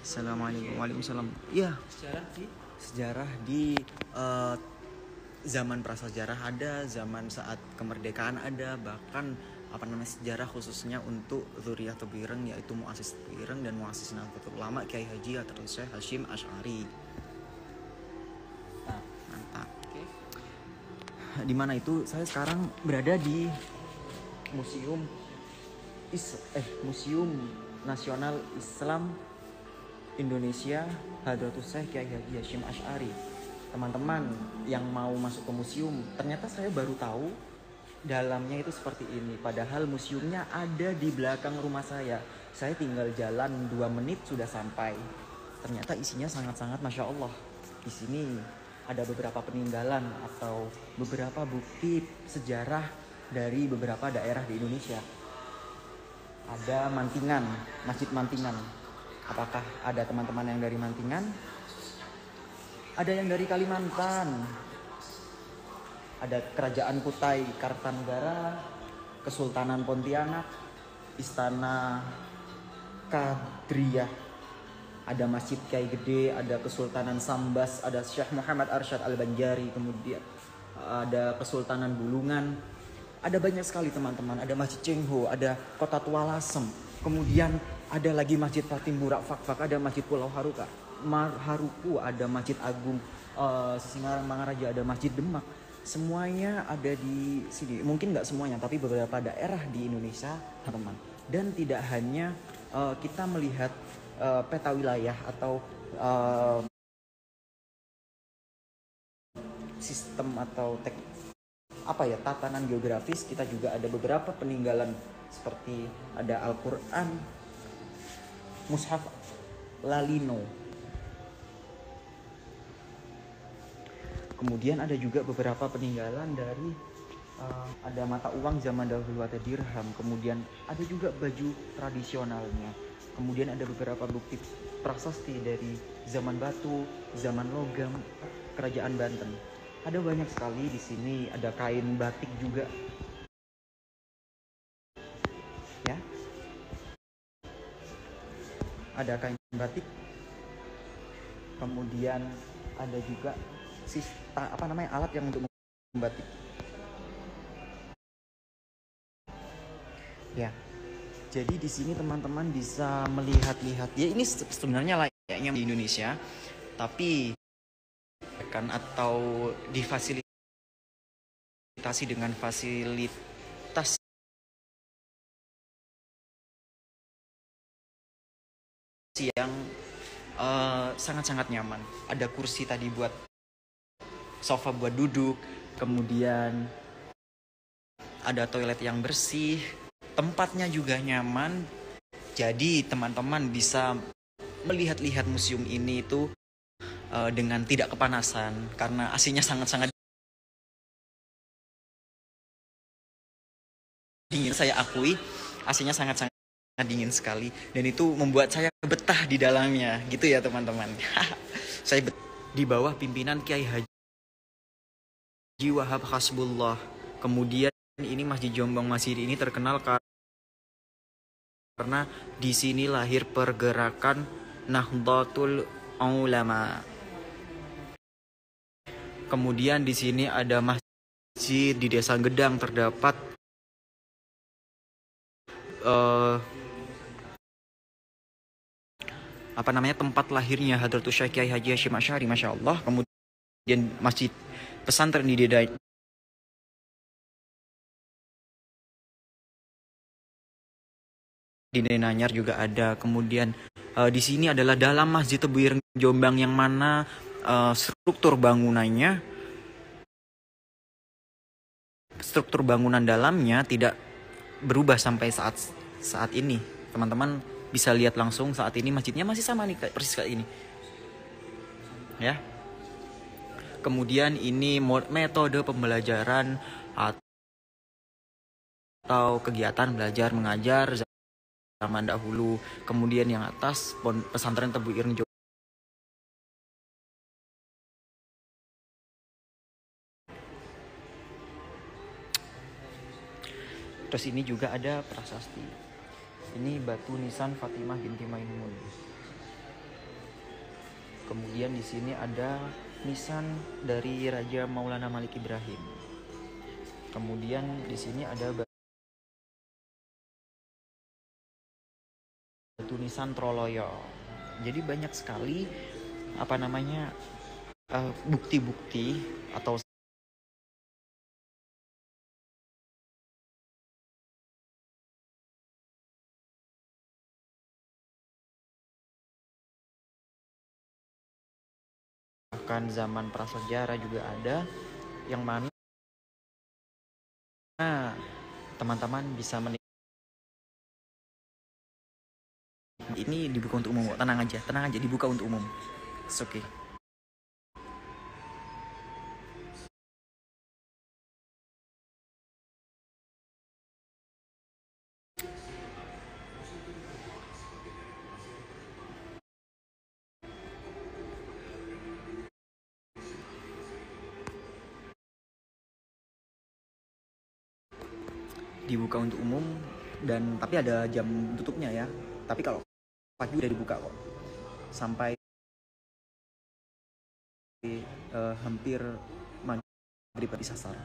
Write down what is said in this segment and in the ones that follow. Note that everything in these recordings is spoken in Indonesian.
Assalamualaikum. Waalaikumsalam. Iya. Sejarah di zaman prasejarah ada, zaman saat kemerdekaan ada, bahkan sejarah khususnya untuk Dzurriyyah Bireng, yaitu Muassis Bireng dan Muassis Nahdlatul Ulama Kiai Haji Athatul Syekh Hasyim Asy'ari. Mantap. Di mana itu saya sekarang berada di Museum Nasional Islam Indonesia Hadratus Syekh Kiai Haji Hasyim Asy'ari. Teman-teman yang mau masuk ke museum, ternyata saya baru tahu dalamnya itu seperti ini. Padahal museumnya ada di belakang rumah saya. Saya tinggal jalan 2 menit sudah sampai. Ternyata isinya sangat-sangat Masya Allah. Di sini ada beberapa peninggalan atau beberapa bukti sejarah dari beberapa daerah di Indonesia. Ada Mantingan, Masjid Mantingan. Apakah ada teman-teman yang dari Mantingan? Ada yang dari Kalimantan. Ada Kerajaan Kutai Kartanegara, Kesultanan Pontianak, Istana Kadriyah. Ada Masjid Kiai Gede, ada Kesultanan Sambas, ada Syekh Muhammad Arsyad Al-Banjari, kemudian ada Kesultanan Bulungan. Ada banyak sekali teman-teman, ada Masjid Cengho, ada Kota Tua Lasem, kemudian ada lagi Masjid Fatim Burak Fakfak, ada Masjid Pulau Haruku, ada Masjid Agung Sisingarang Mangaraja, ada Masjid Demak. Semuanya ada di sini. Mungkin nggak semuanya, tapi beberapa daerah di Indonesia, teman. Dan tidak hanya kita melihat peta wilayah atau sistem atau tatanan geografis, kita juga ada beberapa peninggalan seperti ada Al-Quran, Mushaf Lalino. Kemudian ada juga beberapa peninggalan dari ada mata uang zaman dahulu atau dirham. Kemudian ada juga baju tradisionalnya. Kemudian ada beberapa bukti prasasti dari zaman batu, zaman logam, Kerajaan Banten. Ada banyak sekali di sini, ada kain batik juga. Ya. Ada kain batik. Kemudian ada juga alat yang untuk membatik. Ya. Jadi di sini teman-teman bisa melihat-lihat. Ya ini sebenarnya layaknya di Indonesia, tapi atau difasilitasi dengan fasilitas yang sangat-sangat nyaman. Ada kursi tadi buat sofa buat duduk, kemudian ada toilet yang bersih, tempatnya juga nyaman. Jadi teman-teman bisa melihat-lihat museum ini itu dengan tidak kepanasan karena AC-nya sangat-sangat dingin. Saya akui AC-nya sangat-sangat dingin sekali dan itu membuat saya betah di dalamnya gitu ya teman-teman. Saya di bawah pimpinan Kiai Haji Wahab Hasbullah. Kemudian ini Masjid Jombang Masjid ini terkenal karena di sini lahir pergerakan Nahdlatul Ulama. Kemudian di sini ada masjid di Desa Gedang, terdapat tempat lahirnya Hadratus Syekh Kiai Haji Hasyim Asy'ari, Masya Allah. Kemudian masjid pesantren di Denanyar juga ada. Kemudian di sini adalah dalam Masjid Bireng Jombang yang mana struktur bangunan dalamnya tidak berubah sampai saat ini. Teman-teman bisa lihat langsung saat ini masjidnya masih sama nih, persis kayak ini. Ya. Kemudian ini metode pembelajaran atau kegiatan belajar mengajar zaman dahulu. Kemudian yang atas pesantren Tebu Ireng Jombang. Terus ini juga ada prasasti. Ini batu nisan Fatimah binti Maimun. Kemudian di sini ada nisan dari Raja Maulana Malik Ibrahim. Kemudian di sini ada batu nisan Troloyo. Jadi banyak sekali bukti-bukti atau bahkan zaman prasejarah juga ada, yang mana teman-teman bisa ini dibuka untuk umum. Tenang aja dibuka untuk umum. It's okay. Dibuka untuk umum, dan tapi ada jam tutupnya ya. Tapi kalau pagi udah dibuka kok sampai hampir maghrib di sasar.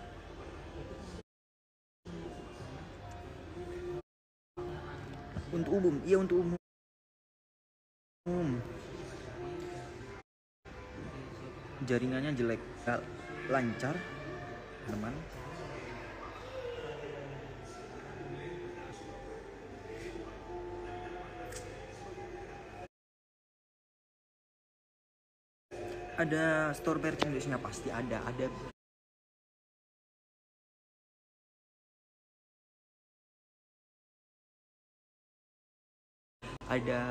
Untuk umum, iya untuk umum. Jaringannya jelek, gak lancar, teman. Ada store merchandise-nya pasti ada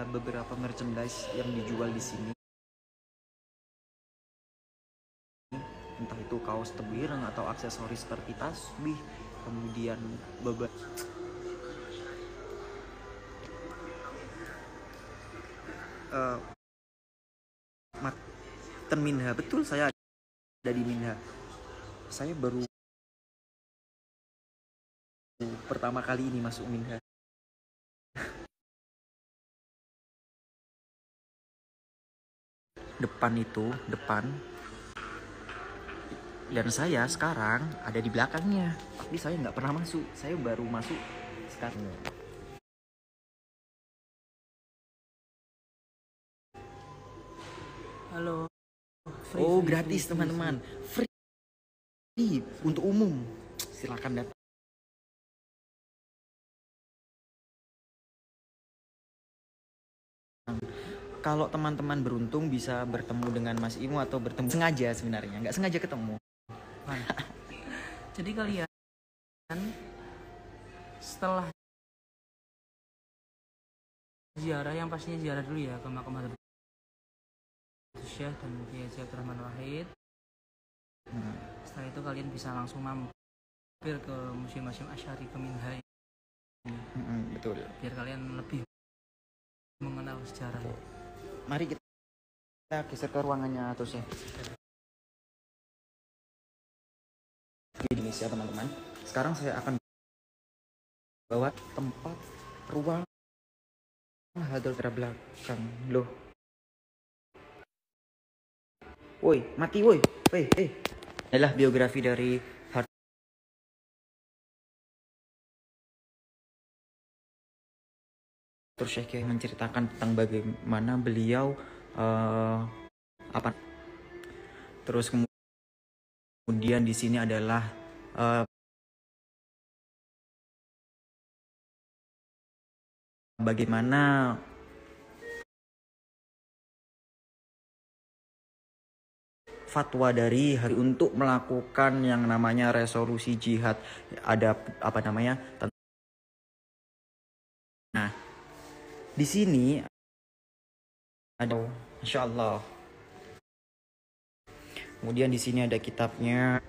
beberapa merchandise yang dijual di sini. Entah itu kaos tebireng atau aksesoris seperti tasbih, kemudian Minha, betul, saya ada di Minha. Saya baru pertama kali ini masuk Minha. Depan, dan saya sekarang ada di belakangnya, tapi saya nggak pernah masuk, saya baru masuk sekarang. Halo. Free, gratis teman-teman, free untuk umum, silakan datang. Kalau teman-teman beruntung bisa bertemu dengan Mas Imo atau bertemu sengaja, sebenarnya nggak sengaja ketemu. Jadi kalian setelah ziarah, yang pastinya ziarah dulu ya ke makam Hadratus Syekh dan Kiai Abdurrahman Wahid. Setelah itu kalian bisa langsung mampir ke Museum Asy'ari ke Minha ini. Betul. Biar kalian lebih mengenal sejarah. Mari kita geser ke ruangannya terus ya. Di Indonesia teman-teman. Sekarang saya akan bawa tempat ruang Hadratus belakang. Loh. Woi, mati woi. Adalah biografi dari Syekh yang menceritakan tentang bagaimana beliau terus kemudian di sini adalah bagaimana fatwa dari hari untuk melakukan yang namanya resolusi jihad. Ada nah, di sini ada, Masya Allah. Kemudian di sini ada kitabnya.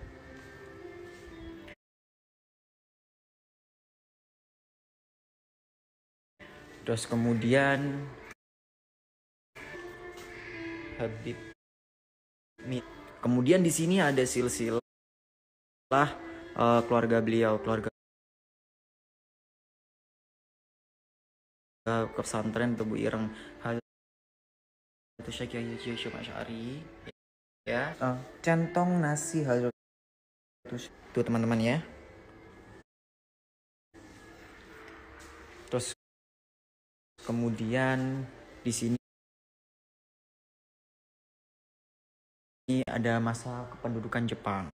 Terus kemudian Habib. Kemudian di sini ada silsilah keluarga beliau, keluarga ke pesantren Tebu Ireng Syekh Yahya Hasyim Asy'ari ya. Centong nasi Hadratus tuh teman-teman ya. Terus kemudian di sini ada masa kependudukan Jepang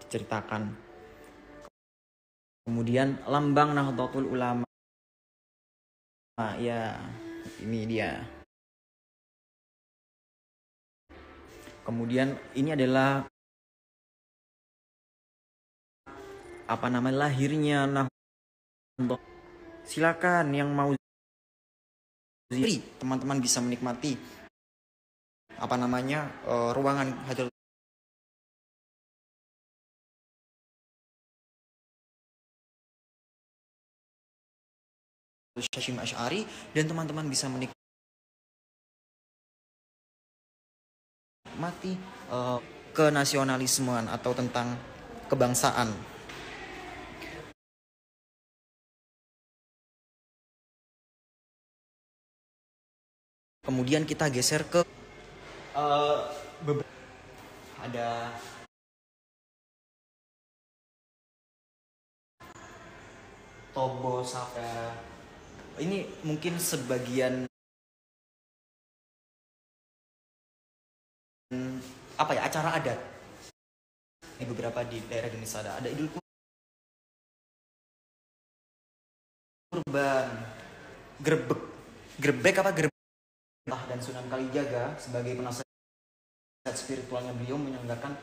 diceritakan. Kemudian lambang Nahdlatul Ulama. Ya, ini dia. Kemudian ini adalah lahirnya Nahdlatul. Silakan yang mau zikri, teman-teman bisa menikmati ruangan Hadratus Hasyim Asy'ari, dan teman-teman bisa menikmati kenasionalismean atau tentang kebangsaan. Kemudian kita geser ke ada Tobo Saka. Ini mungkin sebagian acara adat di beberapa di daerah Indonesia. Ada Idul Kurban, Grebek dan Sunan Kalijaga sebagai penasihat spiritualnya beliau menyelenggarakan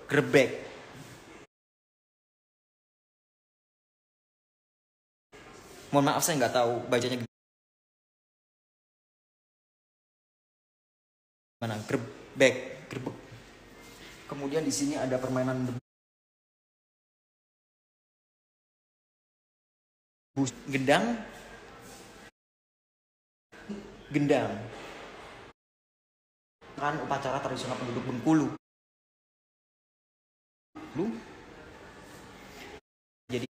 Grebek. Mohon maaf saya nggak tahu bacanya gimana. Grebek. Kemudian di sini ada permainan gendang. Kan upacara tradisional penduduk Bengkulu. Jadi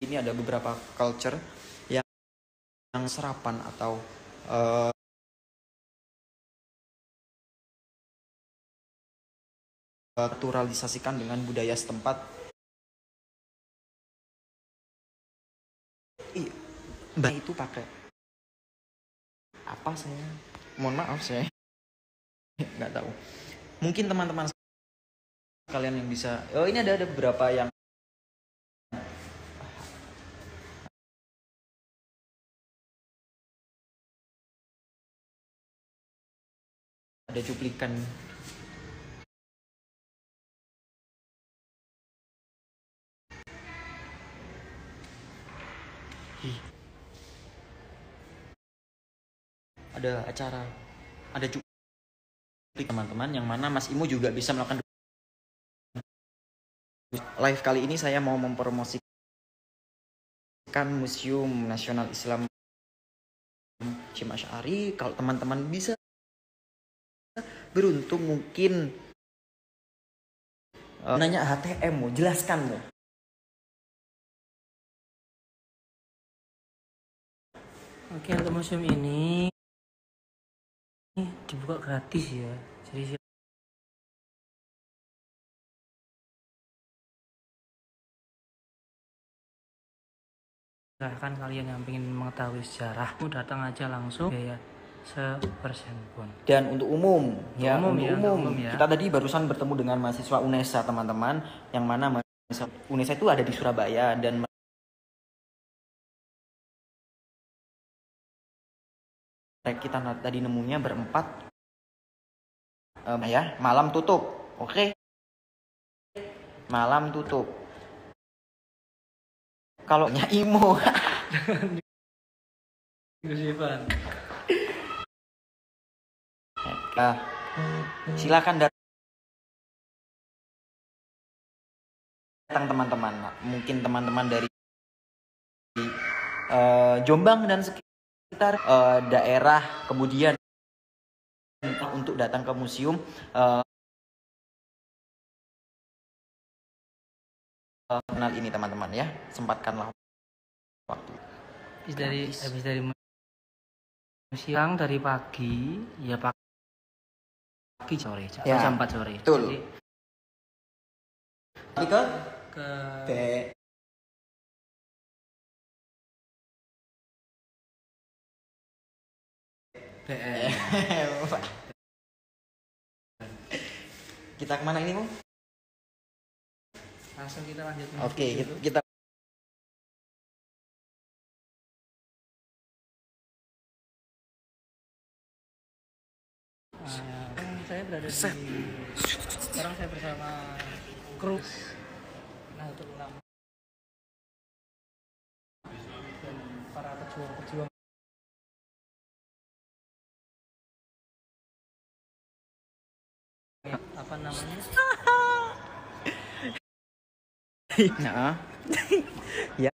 ini ada beberapa culture yang serapan atau naturalisasikan dengan budaya setempat. Mbak itu pakai apa saya? Mohon maaf saya nggak tahu. Mungkin teman-teman kalian yang bisa. Ini ada beberapa yang ada cuplikan. Ada acara, ada cuplik teman-teman, yang mana Mas Imu juga bisa melakukan live kali ini. Saya mau mempromosikan Museum Nasional Islam Hasyim Asy'ari. Kalau teman-teman bisa beruntung mungkin nanya HTM mu, jelaskan mu. Oke, untuk museum ini dibuka gratis ya. Jadi silahkan kalian yang ingin mengetahui sejarah, datang aja langsung ya. 1% pun. Dan untuk umum, umum ya. Kita tadi barusan bertemu dengan mahasiswa UNESA teman-teman, yang mana mahasiswa UNESA itu ada di Surabaya, dan kita tadi nemunya berempat. Malam tutup. Oke. Malam tutup. Kalau Imo. Silakan datang teman-teman. Mungkin teman-teman dari Jombang dan sekitar daerah, kemudian untuk datang ke museum kenal ini teman-teman ya. Sempatkanlah waktu. Habis dari siang dari pagi ya pagi sore Ya, jam 4 sore. betul. Jadi Tapi ke ke BM. kita kemana ini, Mu? Langsung kita lanjut. Oke, kita Saya berada di sekarang saya bersama kru Nahdlatul Ulama dan para pejuang-pejuang apa namanya nah. Ya.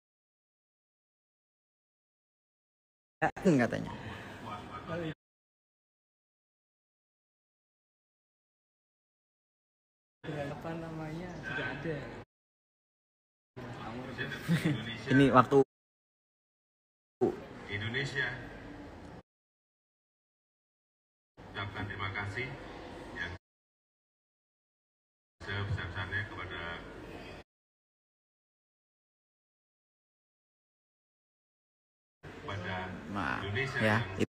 Katanya. apa namanya tidak ada. Ini waktu Indonesia ucapkan terima kasih yang sebesar-besarnya kepada nah, Indonesia ya. yang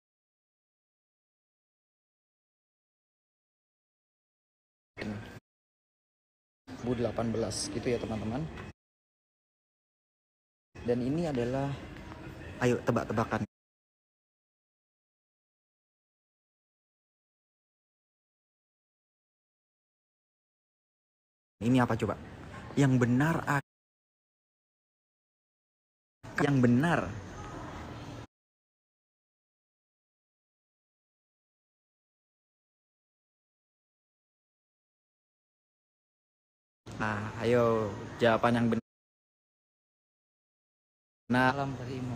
2018 gitu ya teman-teman. Dan ini adalah, ayo tebak-tebakan. Ini apa coba? Yang benar yang benar. Nah, ayo jawaban yang benar. Salam dari Imo.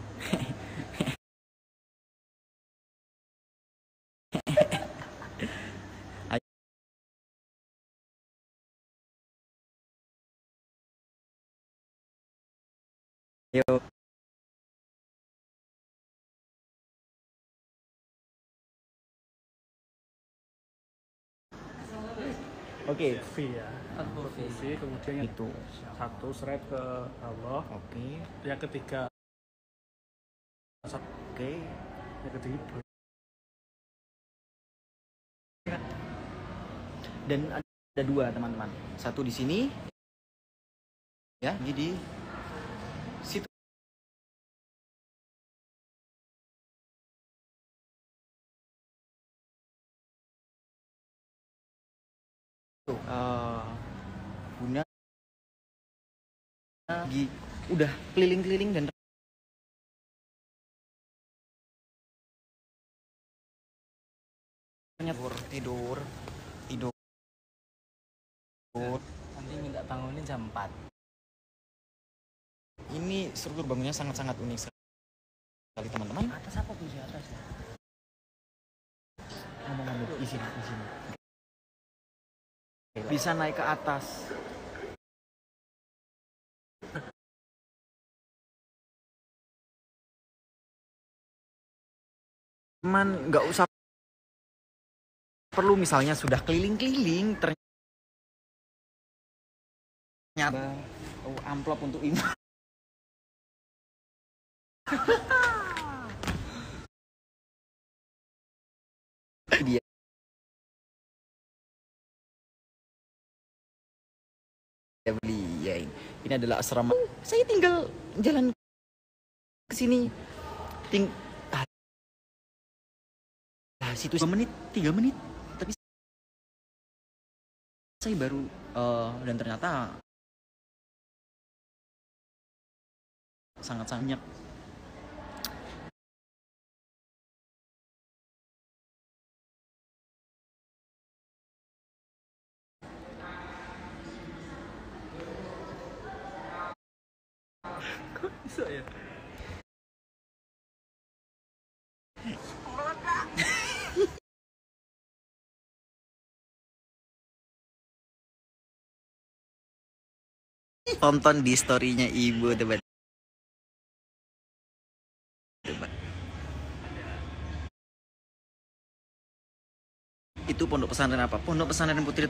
Ayo. Oke, Ya, kursi, kemudian yang itu. satu seret ke Allah, Oke. yang ketiga Oke. yang ketiga Dan ada dua teman-teman. Satu di sini, ya, ini di situ. Guna udah keliling-keliling dan tidur. Nanti minta bangunin jam 4. Ini struktur bangunnya sangat-sangat unik sekali teman-teman. Atas apa tuh di atas ya? Ngomong-ngomong, izin. Bisa naik ke atas. Teman, nggak usah perlu misalnya sudah keliling-keliling ternyata amplop untuk ini. Dia beli ya ini adalah asrama. Saya tinggal jalan ke sini. Situ 3 menit. Tapi saya baru dan ternyata sangat banyak. kok bisa ya? Tonton di story-nya ibu teman. Itu pondok pesantren apa? Pondok pesantren Putri